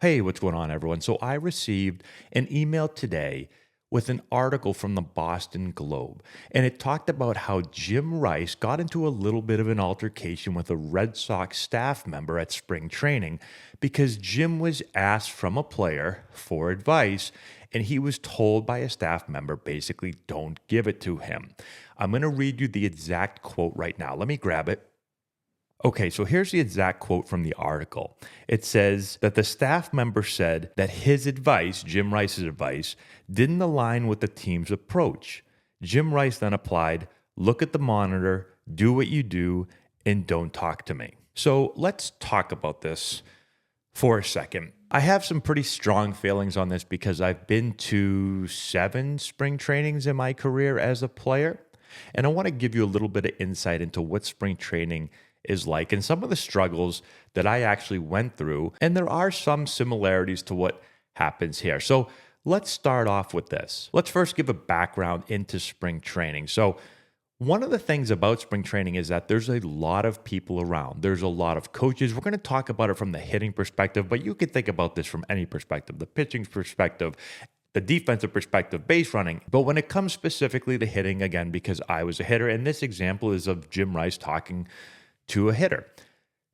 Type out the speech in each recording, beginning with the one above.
Hey, what's going on, everyone? So I received an email today with an article from the Boston Globe, and it talked about how Jim Rice got into a little bit of an altercation with a Red Sox staff member at spring training because Jim was asked from a player for advice, and he was told by a staff member basically, don't give it to him. I'm going to read you the exact quote right now. Let me grab it. Okay, so here's the exact quote from the article. It says that the staff member said that his advice, Jim Rice's advice, didn't align with the team's approach. Jim Rice then applied, look at the monitor, do what you do, and don't talk to me. So let's talk about this for a second. I have some pretty strong feelings on this because I've been to 7 spring trainings in my career as a player. And I want to give you a little bit of insight into what spring training is like and some of the struggles that I actually went through. And there are some similarities to what happens here. So let's start off with this. Let's first give a background into spring training. So one of the things about spring training is that there's a lot of people around. There's a lot of coaches. We're going to talk about it from the hitting perspective, but you could think about this from any perspective, the pitching perspective, the defensive perspective, base running. But when it comes specifically to hitting, again, because I was a hitter, and this example is of Jim Rice talking to a hitter.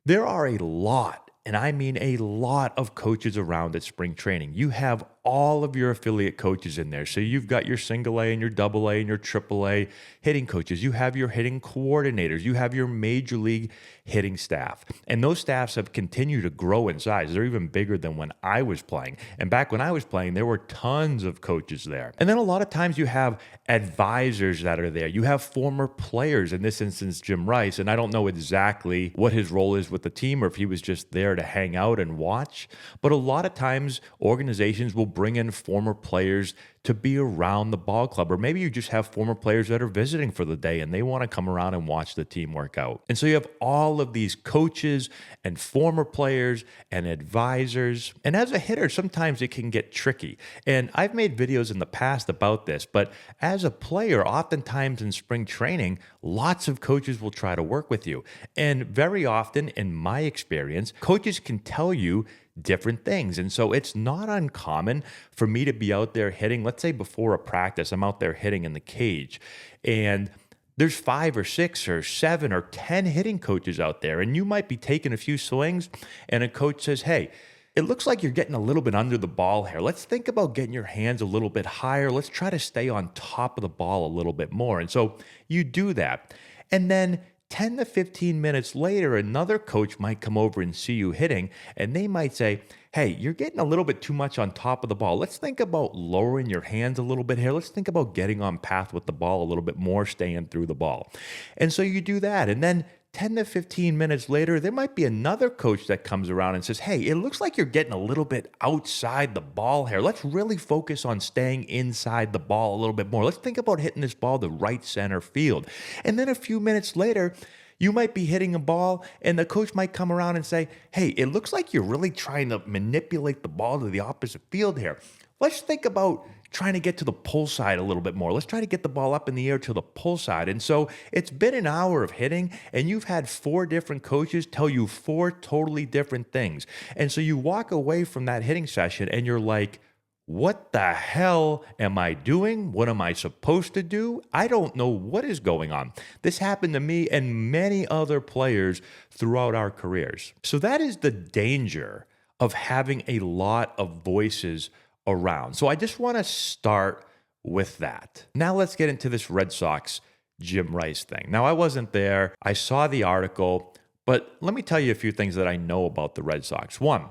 There are a lot, and I mean a lot of coaches around at spring training. You have all of your affiliate coaches in there. So you've got your single A and your double A and your triple A hitting coaches. You have your hitting coordinators. You have your major league hitting staff. And those staffs have continued to grow in size. They're even bigger than when I was playing. And back when I was playing, there were tons of coaches there. And then a lot of times you have advisors that are there. You have former players, in this instance, Jim Rice. And I don't know exactly what his role is with the team or if he was just there to hang out and watch. But a lot of times organizations will bring in former players to be around the ball club, or maybe you just have former players that are visiting for the day and they want to come around and watch the team work out. And so you have all of these coaches and former players and advisors. And as a hitter, sometimes it can get tricky. And I've made videos in the past about this, but as a player, oftentimes in spring training, lots of coaches will try to work with you. And very often, in my experience, coaches can tell you different things. And so it's not uncommon for me to be out there hitting, let's say before a practice, I'm out there hitting in the cage, and there's 5 or 6 or 7 or 10 hitting coaches out there, and you might be taking a few swings, and a coach says, hey, it looks like you're getting a little bit under the ball here. Let's think about getting your hands a little bit higher. Let's try to stay on top of the ball a little bit more. And so you do that. And then 10 to 15 minutes later, another coach might come over and see you hitting, and they might say, hey, you're getting a little bit too much on top of the ball. Let's think about lowering your hands a little bit here. Let's think about getting on path with the ball a little bit more, staying through the ball. And so you do that. And then 10 to 15 minutes later, there might be another coach that comes around and says, hey, it looks like you're getting a little bit outside the ball here. Let's really focus on staying inside the ball a little bit more. Let's think about hitting this ball to right center field. And then a few minutes later, you might be hitting a ball and the coach might come around and say, hey, it looks like you're really trying to manipulate the ball to the opposite field here. Let's think about trying to get to the pull side a little bit more. Let's try to get the ball up in the air to the pull side. And so it's been an hour of hitting, and you've had 4 different coaches tell you 4 totally different things. And so you walk away from that hitting session and you're like, what the hell am I doing? What am I supposed to do? I don't know what is going on. This happened to me and many other players throughout our careers. So that is the danger of having a lot of voices around. So I just want to start with that. Now let's get into this Red Sox Jim Rice thing. Now I wasn't there. I saw the article, but let me tell you a few things that I know about the Red Sox. One,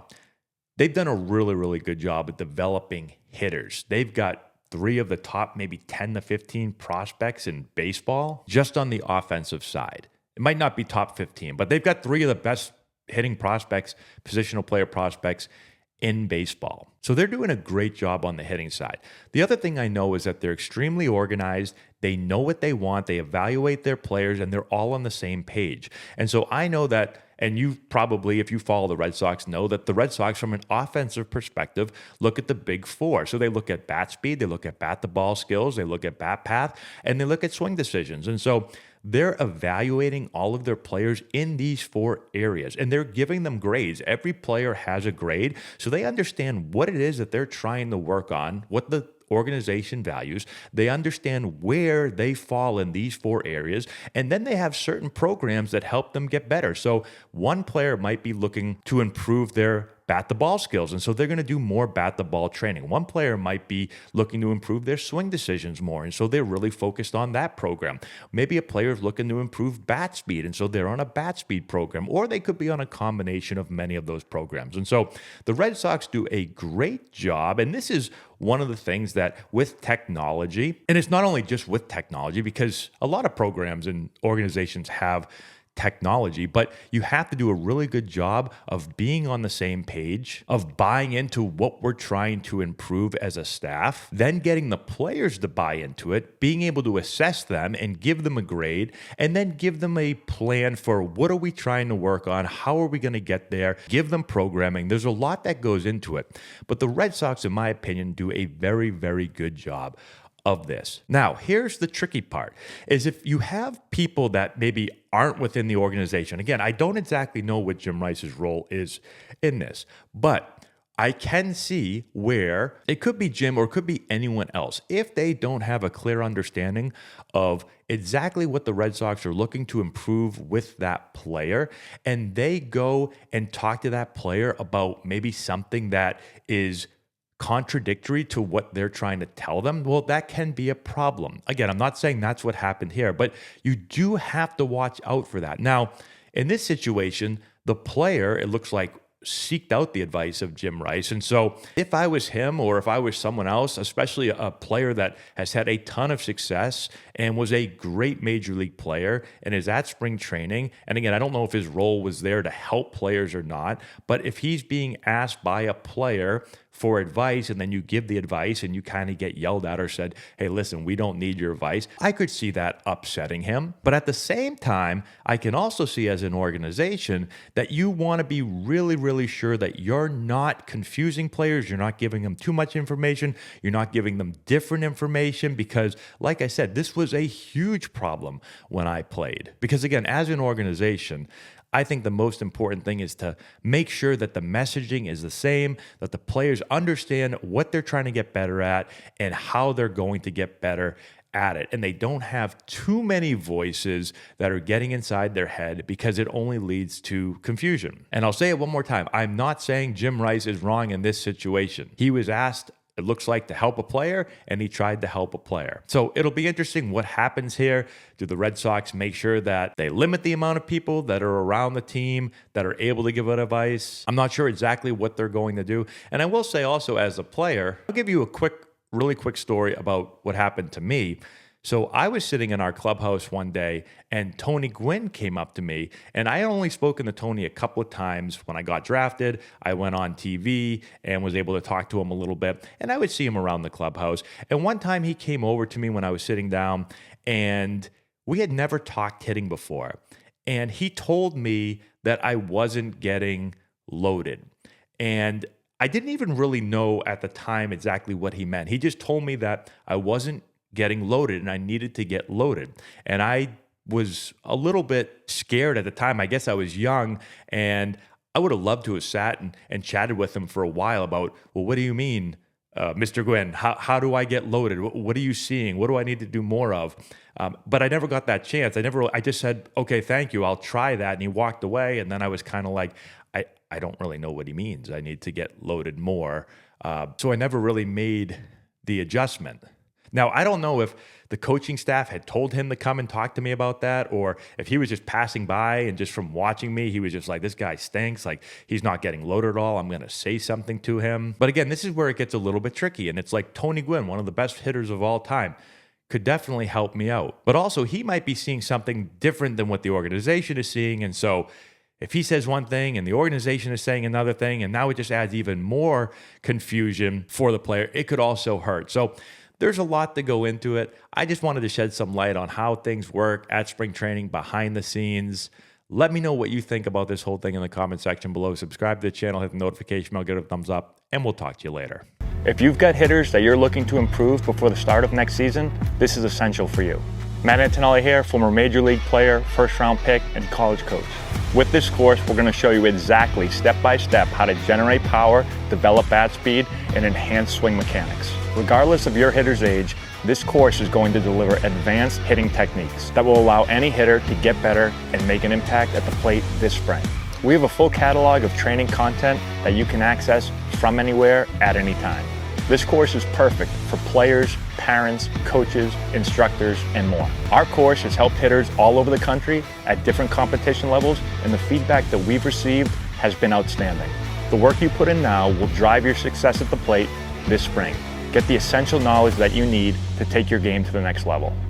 they've done a really, really good job at developing hitters. They've got 3 of the top maybe 10 to 15 prospects in baseball just on the offensive side. It might not be top 15, but they've got 3 of the best hitting prospects, positional player prospects in baseball. So they're doing a great job on the hitting side. The other thing I know is that they're extremely organized. They know what they want. They evaluate their players, and they're all on the same page. And so I know that, and you probably, if you follow the Red Sox, know that the Red Sox, from an offensive perspective, look at the big 4. So they look at bat speed, they look at bat to ball skills, they look at bat path, and they look at swing decisions. And so they're evaluating all of their players in these 4 areas, and they're giving them grades. Every player has a grade, so they understand what it is that they're trying to work on, what the organization values. They understand where they fall in these 4 areas, and then they have certain programs that help them get better. So one player might be looking to improve their bat the ball skills, and so they're going to do more bat the ball training. One player might be looking to improve their swing decisions more, and so they're really focused on that program. Maybe a player is looking to improve bat speed, and so they're on a bat speed program, or they could be on a combination of many of those programs. And so the Red Sox do a great job, and this is one of the things that with technology, and it's not only just with technology, because a lot of programs and organizations have technology, but you have to do a really good job of being on the same page, of buying into what we're trying to improve as a staff, then getting the players to buy into it, being able to assess them and give them a grade, and then give them a plan for what are we trying to work on, how are we going to get there, give them programming. There's a lot that goes into it, but the Red Sox, in my opinion, do a very, very good job of this. Now, here's the tricky part, is if you have people that maybe aren't within the organization. Again, I don't exactly know what Jim Rice's role is in this, but I can see where it could be Jim or it could be anyone else. If they don't have a clear understanding of exactly what the Red Sox are looking to improve with that player, and they go and talk to that player about maybe something that is contradictory to what they're trying to tell them, well, that can be a problem. Again, I'm not saying that's what happened here, but you do have to watch out for that. Now, in this situation, the player, it looks like, seeked out the advice of Jim Rice. And so if I was him or if I was someone else, especially a player that has had a ton of success and was a great major league player and is at spring training, and again, I don't know if his role was there to help players or not, but if he's being asked by a player for advice and then you give the advice and you kind of get yelled at or said, hey, listen, we don't need your advice, I could see that upsetting him. But at the same time, I can also see as an organization that you want to be really, really sure that you're not confusing players, you're not giving them too much information, you're not giving them different information, because like I said, this was a huge problem when I played. Because again, as an organization, I think the most important thing is to make sure that the messaging is the same, that the players understand what they're trying to get better at and how they're going to get better at it. And they don't have too many voices that are getting inside their head, because it only leads to confusion. And I'll say it one more time. I'm not saying Jim Rice is wrong in this situation. He was asked, it looks like, to help a player, and he tried to help a player. So it'll be interesting what happens here. Do the Red Sox make sure that they limit the amount of people that are around the team that are able to give advice? I'm not sure exactly what they're going to do. And I will say also, as a player, I'll give you a really quick story about what happened to me. So I was sitting in our clubhouse one day, and Tony Gwynn came up to me, and I had only spoken to Tony a couple of times. When I got drafted, I went on TV and was able to talk to him a little bit, and I would see him around the clubhouse. And one time he came over to me when I was sitting down, and we had never talked hitting before. And he told me that I wasn't getting loaded. And I didn't even really know at the time exactly what he meant. He just told me that I wasn't getting loaded and I needed to get loaded. And I was a little bit scared at the time. I guess I was young, and I would have loved to have sat and chatted with him for a while about, well, what do you mean, Mr. Gwynn? How do I get loaded? What are you seeing? What do I need to do more of? But I never got that chance. I just said, okay, thank you, I'll try that. And he walked away, and then I was kind of like, I don't really know what he means. I need to get loaded more. So I never really made the adjustment. Now, I don't know if the coaching staff had told him to come and talk to me about that, or if he was just passing by and just from watching me, he was just like, this guy stinks. Like, he's not getting loaded at all. I'm going to say something to him. But again, this is where it gets a little bit tricky. And it's like Tony Gwynn, one of the best hitters of all time, could definitely help me out. But also, he might be seeing something different than what the organization is seeing. And so if he says one thing and the organization is saying another thing, and now it just adds even more confusion for the player, it could also hurt. So there's a lot to go into it. I just wanted to shed some light on how things work at spring training behind the scenes. Let me know what you think about this whole thing in the comment section below. Subscribe to the channel, hit the notification bell, give it a thumbs up, and we'll talk to you later. If you've got hitters that you're looking to improve before the start of next season, this is essential for you. Matt Antonelli here, former Major League player, first-round pick, and college coach. With this course, we're going to show you exactly, step-by-step, how to generate power, develop bat speed, and enhance swing mechanics. Regardless of your hitter's age, this course is going to deliver advanced hitting techniques that will allow any hitter to get better and make an impact at the plate this spring. We have a full catalog of training content that you can access from anywhere at any time. This course is perfect for players, parents, coaches, instructors, and more. Our course has helped hitters all over the country at different competition levels, and the feedback that we've received has been outstanding. The work you put in now will drive your success at the plate this spring. Get the essential knowledge that you need to take your game to the next level.